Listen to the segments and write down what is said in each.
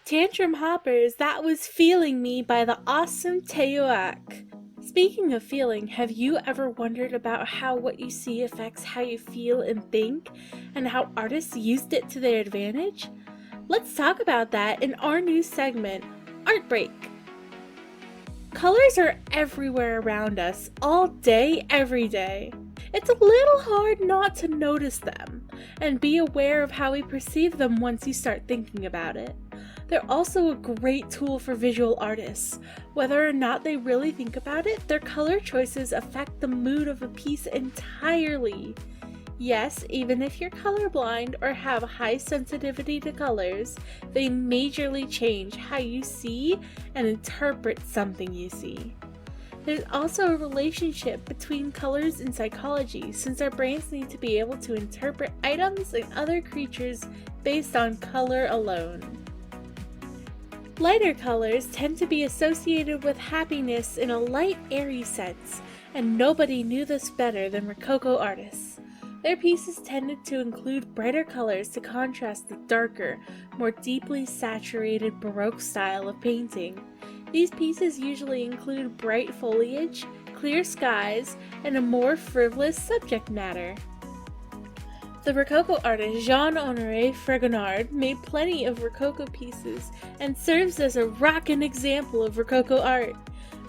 Tantrum Hoppers, that was Feeling Me by the awesome Teoak. Speaking of feeling, have you ever wondered about how what you see affects how you feel and think, and how artists used it to their advantage? Let's talk about that in our new segment, Art Break. Colors are everywhere around us, all day, every day. It's a little hard not to notice them, and be aware of how we perceive them once you start thinking about it. They're also a great tool for visual artists. Whether or not they really think about it, their color choices affect the mood of a piece entirely. Yes, even if you're colorblind or have a high sensitivity to colors, they majorly change how you see and interpret something you see. There's also a relationship between colors and psychology, since our brains need to be able to interpret items and other creatures based on color alone. Lighter colors tend to be associated with happiness in a light, airy sense, and nobody knew this better than Rococo artists. Their pieces tended to include brighter colors to contrast the darker, more deeply saturated Baroque style of painting. These pieces usually include bright foliage, clear skies, and a more frivolous subject matter. The Rococo artist Jean-Honoré Fragonard made plenty of Rococo pieces and serves as a rockin' example of Rococo art.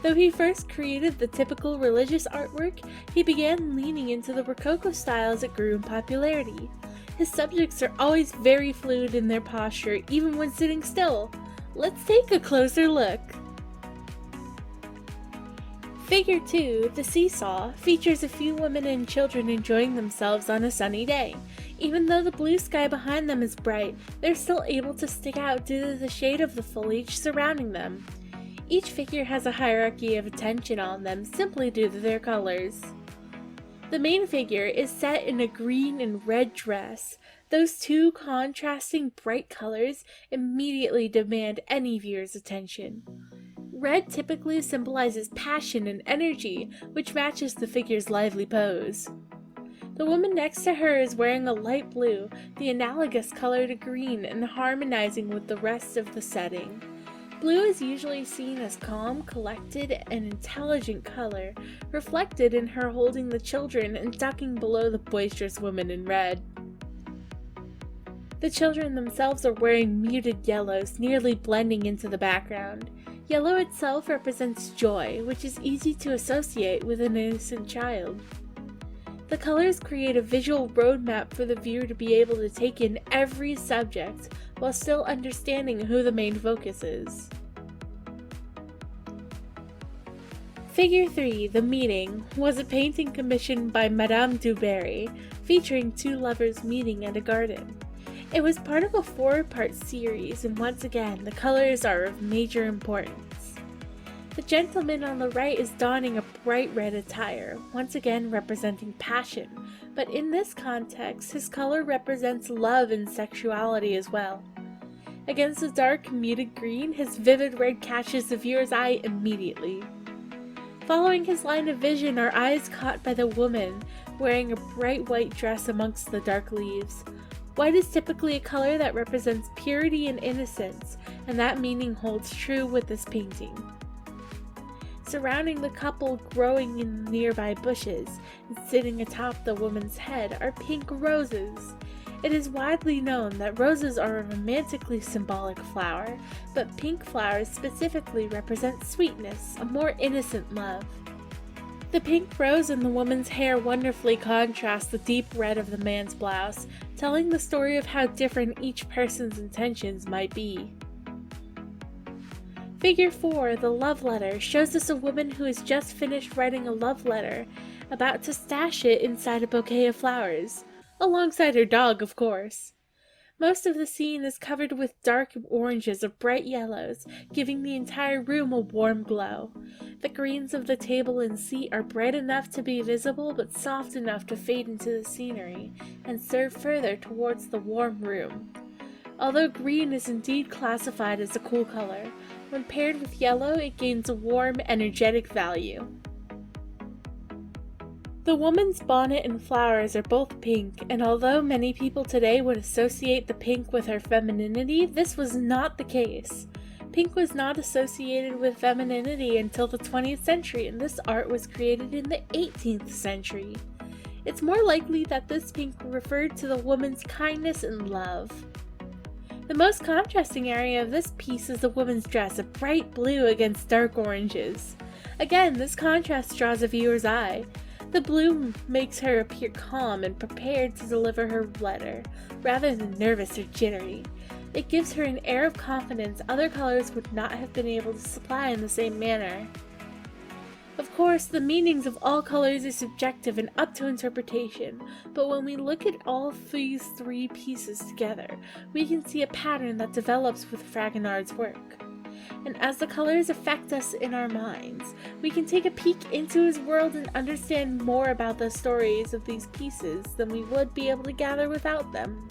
Though he first created the typical religious artwork, he began leaning into the Rococo style as it grew in popularity. His subjects are always very fluid in their posture, even when sitting still. Let's take a closer look. Figure 2, the Seesaw, features a few women and children enjoying themselves on a sunny day. Even though the blue sky behind them is bright, they're still able to stick out due to the shade of the foliage surrounding them. Each figure has a hierarchy of attention on them simply due to their colors. The main figure is set in a green and red dress. Those two contrasting bright colors immediately demand any viewer's attention. Red typically symbolizes passion and energy, which matches the figure's lively pose. The woman next to her is wearing a light blue, the analogous color to green, and harmonizing with the rest of the setting. Blue is usually seen as calm, collected, and intelligent color, reflected in her holding the children and ducking below the boisterous woman in red. The children themselves are wearing muted yellows, nearly blending into the background. Yellow itself represents joy, which is easy to associate with an innocent child. The colors create a visual roadmap for the viewer to be able to take in every subject, while still understanding who the main focus is. Figure 3, The Meeting, was a painting commissioned by Madame du Barry, featuring two lovers meeting at a garden. It was part of a 4-part series, and once again, the colors are of major importance. The gentleman on the right is donning a bright red attire, once again representing passion, but in this context, his color represents love and sexuality as well. Against the dark, muted green, his vivid red catches the viewer's eye immediately. Following his line of vision, our eye is caught by the woman, wearing a bright white dress amongst the dark leaves. White is typically a color that represents purity and innocence, and that meaning holds true with this painting. Surrounding the couple growing in nearby bushes and sitting atop the woman's head are pink roses. It is widely known that roses are a romantically symbolic flower, but pink flowers specifically represent sweetness, a more innocent love. The pink rose in the woman's hair wonderfully contrasts the deep red of the man's blouse, telling the story of how different each person's intentions might be. Figure 4, The Love Letter, shows us a woman who has just finished writing a love letter, about to stash it inside a bouquet of flowers, alongside her dog, of course. Most of the scene is covered with dark oranges or bright yellows, giving the entire room a warm glow. The greens of the table and seat are bright enough to be visible but soft enough to fade into the scenery and serve further towards the warm room. Although green is indeed classified as a cool color, when paired with yellow it gains a warm, energetic value. The woman's bonnet and flowers are both pink, and although many people today would associate the pink with her femininity, this was not the case. Pink was not associated with femininity until the 20th century, and this art was created in the 18th century. It's more likely that this pink referred to the woman's kindness and love. The most contrasting area of this piece is the woman's dress, a bright blue against dark oranges. Again, this contrast draws a viewer's eye. The blue makes her appear calm and prepared to deliver her letter, rather than nervous or jittery. It gives her an air of confidence other colors would not have been able to supply in the same manner. Of course, the meanings of all colors are subjective and up to interpretation, but when we look at all these three pieces together, we can see a pattern that develops with Fragonard's work. And as the colors affect us in our minds, we can take a peek into his world and understand more about the stories of these pieces than we would be able to gather without them.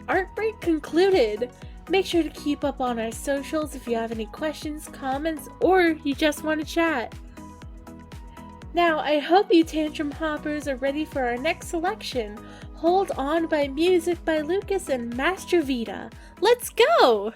Art Break concluded! Make sure to keep up on our socials if you have any questions, comments, or you just want to chat. Now, I hope you tantrum hoppers are ready for our next selection. Hold On by Music by Lucas and Master Vita. Let's go!